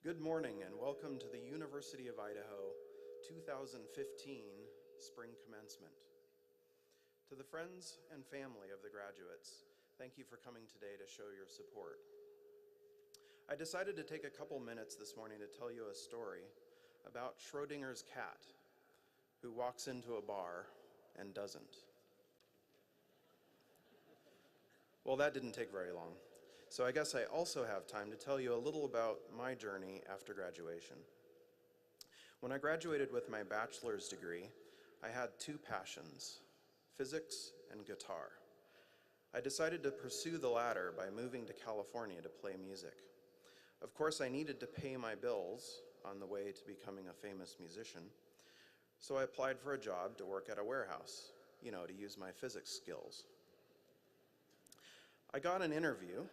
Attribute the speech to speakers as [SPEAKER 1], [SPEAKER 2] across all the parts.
[SPEAKER 1] Good morning and welcome to the University of Idaho 2015 Spring Commencement. To the friends and family of the graduates, thank you for coming today to show your support. I decided to take a couple minutes this morning to tell you a story about Schrodinger's cat who walks into a bar and doesn't. Well, that didn't take very long. So I guess I also have time to tell you a little about my journey after graduation. When I graduated with my bachelor's degree, I had two passions, physics and guitar. I decided to pursue the latter by moving to California to play music. Of course, I needed to pay my bills on the way to becoming a famous musician, so I applied for a job to work at a warehouse, to use my physics skills. I got an interview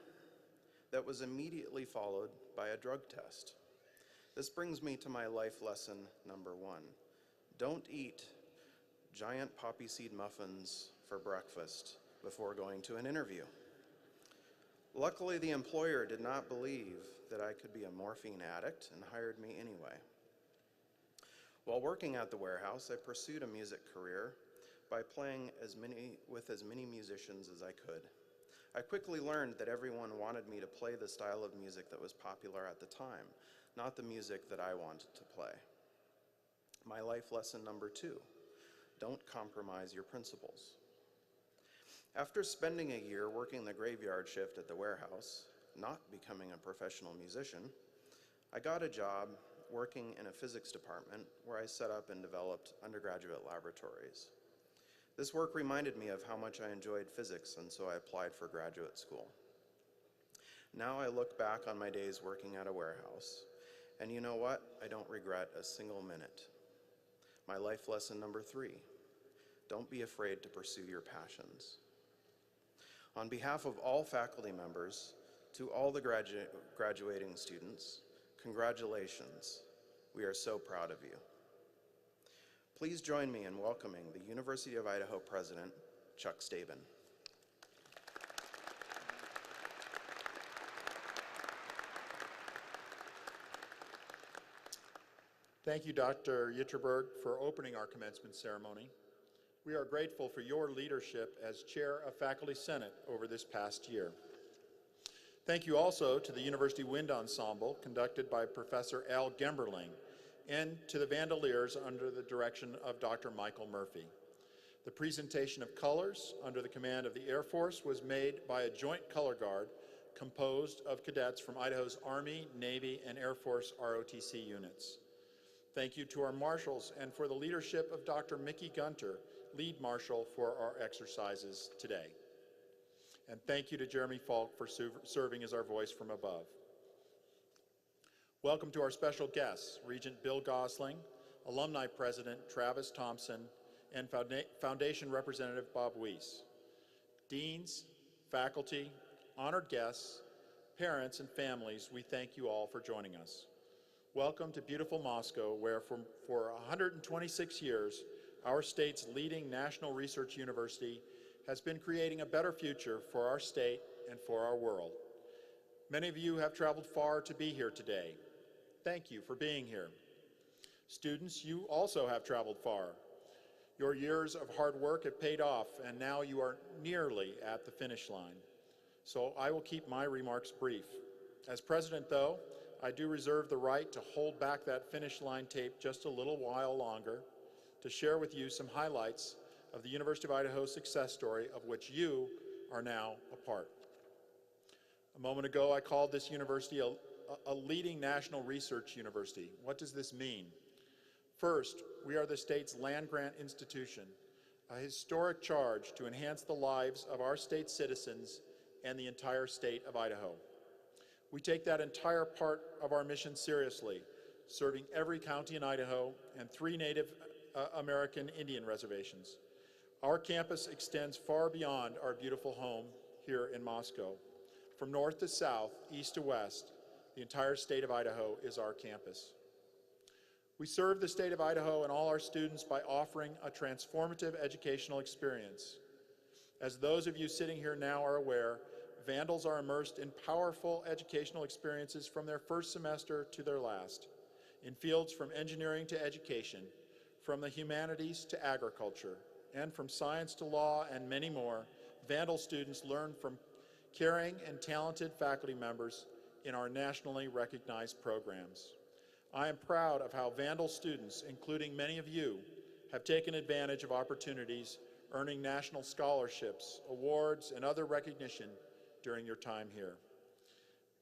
[SPEAKER 1] that was immediately followed by a drug test. This brings me to my life lesson number one. Don't eat giant poppy seed muffins for breakfast before going to an interview. Luckily, the employer did not believe that I could be a morphine addict and hired me anyway. While working at the warehouse, I pursued a music career by playing with as many musicians as I could. I quickly learned that everyone wanted me to play the style of music that was popular at the time, not the music that I wanted to play. My life lesson number two, don't compromise your principles. After spending a year working the graveyard shift at the warehouse, not becoming a professional musician, I got a job working in a physics department where I set up and developed undergraduate laboratories. This work reminded me of how much I enjoyed physics, and so I applied for graduate school. Now I look back on my days working at a warehouse, and you know what? I don't regret a single minute. My life lesson number three, don't be afraid to pursue your passions. On behalf of all faculty members, to all the graduating students, congratulations. We are so proud of you. Please join me in welcoming the University of Idaho President, Chuck Staben.
[SPEAKER 2] Thank you, Dr. Ytterberg, for opening our commencement ceremony. We are grateful for your leadership as Chair of Faculty Senate over this past year. Thank you also to the University Wind Ensemble, conducted by Professor Al Gemberling, and to the Vandaliers under the direction of Dr. Michael Murphy. The presentation of colors under the command of the Air Force was made by a joint color guard composed of cadets from Idaho's Army, Navy, and Air Force ROTC units. Thank you to our marshals and for the leadership of Dr. Mickey Gunter, lead marshal for our exercises today. And thank you to Jeremy Falk for serving as our voice from above. Welcome to our special guests, Regent Bill Gosling, Alumni President Travis Thompson, and Foundation Representative Bob Weiss. Deans, faculty, honored guests, parents, and families, we thank you all for joining us. Welcome to beautiful Moscow, where for 126 years, our state's leading national research university has been creating a better future for our state and for our world. Many of you have traveled far to be here today. Thank you for being here. Students, you also have traveled far. Your years of hard work have paid off, and now you are nearly at the finish line. So I will keep my remarks brief. As president, though, I do reserve the right to hold back that finish line tape just a little while longer to share with you some highlights of the University of Idaho success story of which you are now a part. A moment ago, I called this university a leading national research university. What does this mean? First, we are the state's land-grant institution, a historic charge to enhance the lives of our state's citizens and the entire state of Idaho. We take that entire part of our mission seriously, serving every county in Idaho and 3 Native American Indian reservations. Our campus extends far beyond our beautiful home here in Moscow. From north to south, east to west, the entire state of Idaho is our campus. We serve the state of Idaho and all our students by offering a transformative educational experience. As those of you sitting here now are aware, Vandals are immersed in powerful educational experiences from their first semester to their last, in fields from engineering to education, from the humanities to agriculture, and from science to law and many more. Vandal students learn from caring and talented faculty members in our nationally recognized programs. I am proud of how Vandal students, including many of you, have taken advantage of opportunities, earning national scholarships, awards, and other recognition during your time here.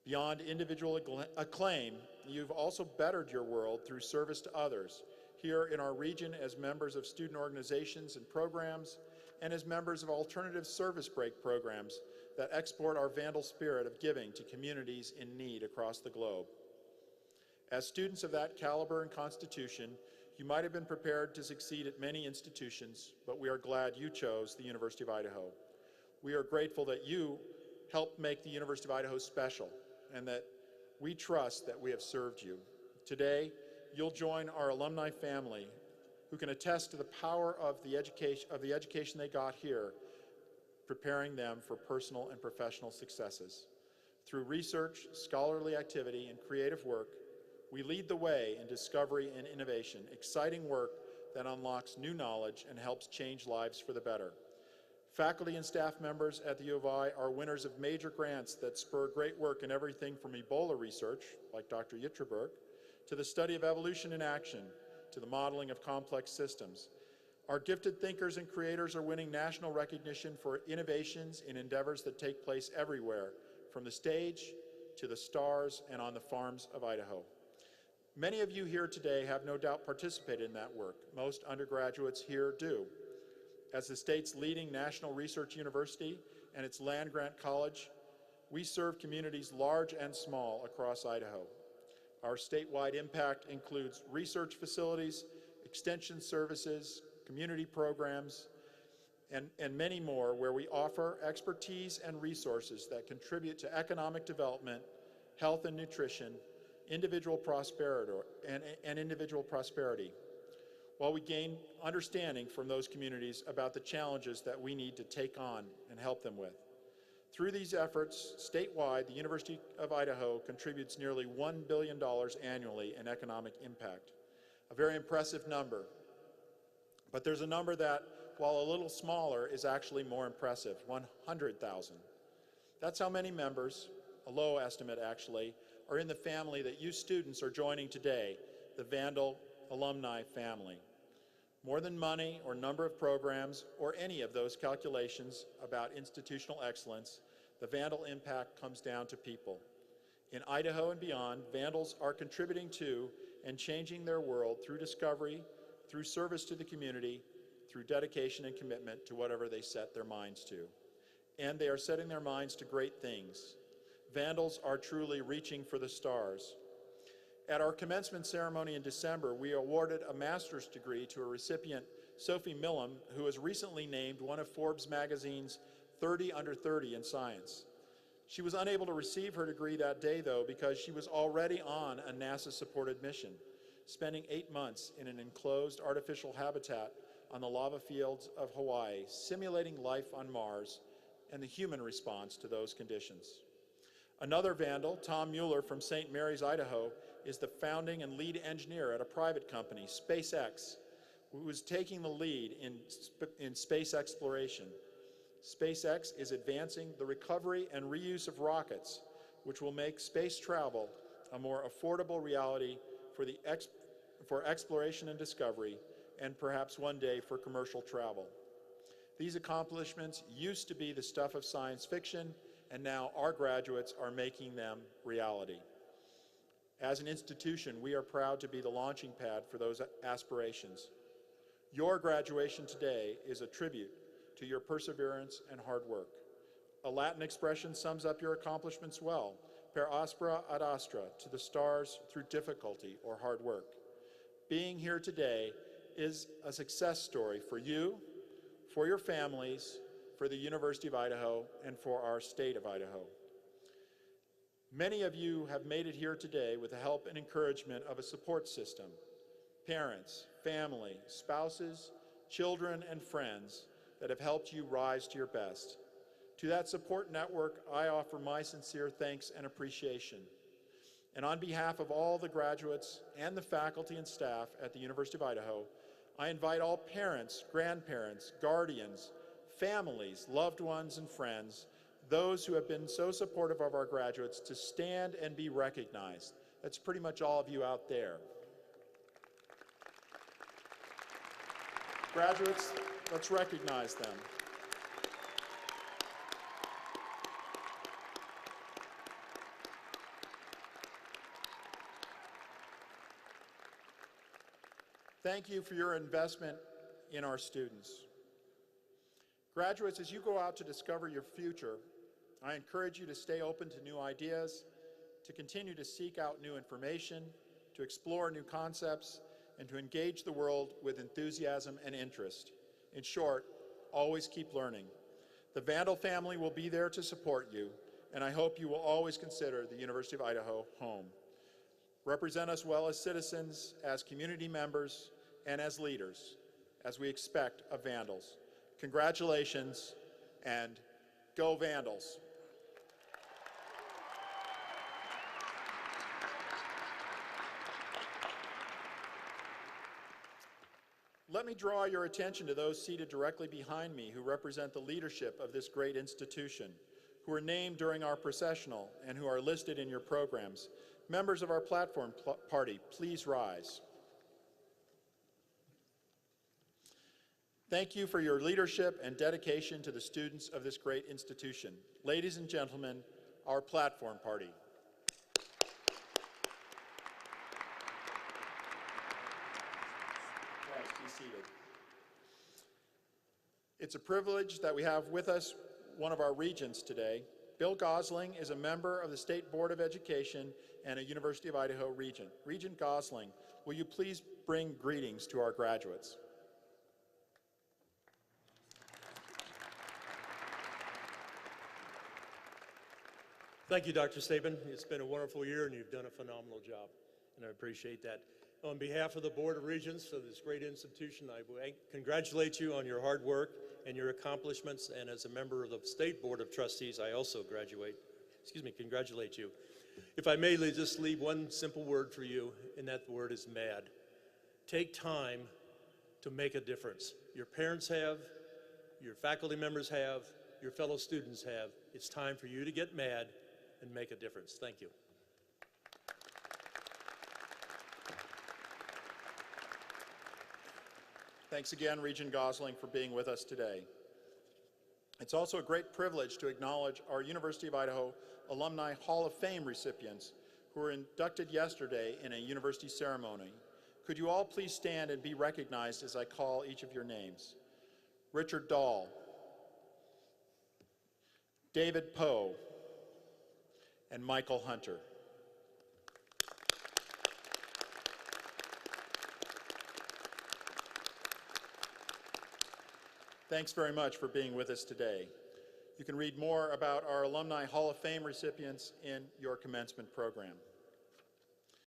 [SPEAKER 2] Beyond individual acclaim, you've also bettered your world through service to others, here in our region as members of student organizations and programs, and as members of alternative service break programs that export our Vandal spirit of giving to communities in need across the globe. As students of that caliber and constitution, you might have been prepared to succeed at many institutions, but we are glad you chose the University of Idaho. We are grateful that you helped make the University of Idaho special, and that we trust that we have served you. Today, you'll join our alumni family who can attest to the power of the education they got here, preparing them for personal and professional successes. Through research, scholarly activity, and creative work, we lead the way in discovery and innovation, exciting work that unlocks new knowledge and helps change lives for the better. Faculty and staff members at the U of I are winners of major grants that spur great work in everything from Ebola research, like Dr. Yitterberg, to the study of evolution in action, to the modeling of complex systems. Our gifted thinkers and creators are winning national recognition for innovations in endeavors that take place everywhere, from the stage to the stars and on the farms of Idaho. Many of you here today have no doubt participated in that work. Most undergraduates here do. As the state's leading national research university and its land-grant college, we serve communities large and small across Idaho. Our statewide impact includes research facilities, extension services, community programs, and many more, where we offer expertise and resources that contribute to economic development, health and nutrition, individual prosperity, and individual prosperity, while we gain understanding from those communities about the challenges that we need to take on and help them with. Through these efforts, statewide, the University of Idaho contributes nearly $1 billion annually in economic impact. A very impressive number. But there's a number that, while a little smaller, is actually more impressive, 100,000. That's how many members, a low estimate actually, are in the family that you students are joining today, the Vandal alumni family. More than money or number of programs or any of those calculations about institutional excellence, the Vandal impact comes down to people. In Idaho and beyond, Vandals are contributing to and changing their world through discovery, through service to the community, through dedication and commitment to whatever they set their minds to. And they are setting their minds to great things. Vandals are truly reaching for the stars. At our commencement ceremony in December, we awarded a master's degree to a recipient, Sophie Millam, who was recently named one of Forbes magazine's 30 under 30 in science. She was unable to receive her degree that day, though, because she was already on a NASA-supported mission, spending 8 months in an enclosed artificial habitat on the lava fields of Hawaii, simulating life on Mars and the human response to those conditions. Another Vandal, Tom Mueller from St. Mary's, Idaho, is the founding and lead engineer at a private company, SpaceX, who is taking the lead in space exploration. SpaceX is advancing the recovery and reuse of rockets, which will make space travel a more affordable reality for exploration and discovery, and perhaps one day for commercial travel. These accomplishments used to be the stuff of science fiction, and now our graduates are making them reality. As an institution, we are proud to be the launching pad for those aspirations. Your graduation today is a tribute to your perseverance and hard work. A Latin expression sums up your accomplishments well: per aspera ad astra, to the stars through difficulty or hard work. Being here today is a success story for you, for your families, for the University of Idaho, and for our state of Idaho. Many of you have made it here today with the help and encouragement of a support system: parents, family, spouses, children, and friends that have helped you rise to your best. To that support network, I offer my sincere thanks and appreciation. And on behalf of all the graduates and the faculty and staff at the University of Idaho, I invite all parents, grandparents, guardians, families, loved ones, and friends, those who have been so supportive of our graduates, to stand and be recognized. That's pretty much all of you out there. Graduates, let's recognize them. Thank you for your investment in our students. Graduates, as you go out to discover your future, I encourage you to stay open to new ideas, to continue to seek out new information, to explore new concepts, and to engage the world with enthusiasm and interest. In short, always keep learning. The Vandal family will be there to support you, and I hope you will always consider the University of Idaho home. Represent us well as citizens, as community members, and as leaders, as we expect of Vandals. Congratulations, and go Vandals. Let me draw your attention to those seated directly behind me who represent the leadership of this great institution, who are named during our processional and who are listed in your programs. Members of our platform party, please rise. Thank you for your leadership and dedication to the students of this great institution. Ladies and gentlemen, our platform party. Please be seated. It's a privilege that we have with us one of our regents today. Bill Gosling is a member of the State Board of Education and a University of Idaho regent. Regent Gosling, will you please bring greetings to our graduates?
[SPEAKER 3] Thank you, Dr. Staben. It's been a wonderful year, and you've done a phenomenal job, and I appreciate that. On behalf of the Board of Regents of this great institution, I congratulate you on your hard work and your accomplishments, and as a member of the State Board of Trustees, I also congratulate you. If I may just leave one simple word for you, and that word is mad. Take time to make a difference. Your parents have, your faculty members have, your fellow students have. It's time for you to get mad and make a difference. Thank you.
[SPEAKER 2] Thanks again, Regent Gosling, for being with us today. It's also a great privilege to acknowledge our University of Idaho Alumni Hall of Fame recipients who were inducted yesterday in a university ceremony. Could you all please stand and be recognized as I call each of your names? Richard Dahl, David Poe, and Michael Hunter. Thanks very much for being with us today. You can read more about our Alumni Hall of Fame recipients in your commencement program.